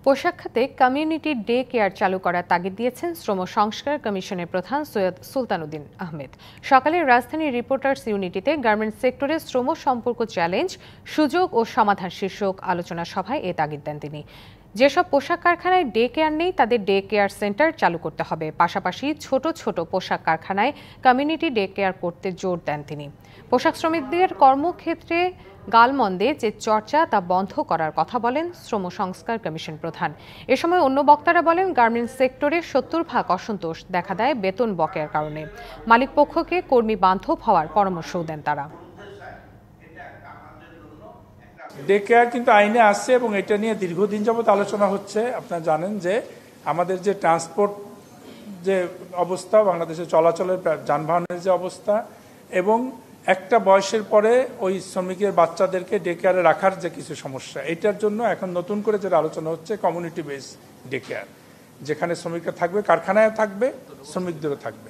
পোশাক খাতে community day care চালু করার তাগিদ দিয়েছেন শ্রম সংস্কার কমিশনের প্রধান সৈয়দ সুলতানুদ্দিন আহমেদ। সকালে রাজধানীর রিপোর্টার্স ইউনিটিতে গার্মেন্টস সেক্টরে শ্রম সম্পর্ক চ্যালেঞ্জ, সুযোগ ও সমাধান শীর্ষক আলোচনা সভায় এ তাগিদ দেন তিনি। যেসব পোশাক কারখানায় ডে কেয়ার নেই তাদের ডে কেয়ার সেন্টার চালু করতে হবে, পাশাপাশি ছোট ছোট পোশাক কারখানায় কমিউনিটি ডে কেয়ার করতে জোর দেন তিনি। পোশাক শ্রমিকদের কর্মক্ষেত্রে গালমন্দে যে চর্চা তা বন্ধ করার কথা বলেন শ্রম সংস্কার কমিশন প্রধান। এ সময় অন্য বক্তারা বলেন, গার্মেন্টস সেক্টরে ৭০% অসন্তোষ দেখা দেয় বেতন বকেয়ার কারণে। মালিকপক্ষকে কর্মী বান্ধব হওয়ার পরামর্শও দেন তারা। ডে কেয়ার কিন্তু আইনে আসছে এবং এটা নিয়ে দীর্ঘদিন যাবত আলোচনা হচ্ছে। আপনারা জানেন যে আমাদের যে ট্রান্সপোর্ট যে অবস্থা, বাংলাদেশে চলাচলের যানবাহনের যে অবস্থা, এবং একটা বয়সের পরে ওই শ্রমিকের বাচ্চাদেরকে ডে কেয়ারে রাখার যে কিছু সমস্যা, এটার জন্য এখন নতুন করে যেটা আলোচনা হচ্ছে কমিউনিটি বেস ডে কেয়ার, যেখানে শ্রমিকরা থাকবে, কারখানায় থাকবে, শ্রমিকদেরও থাকবে।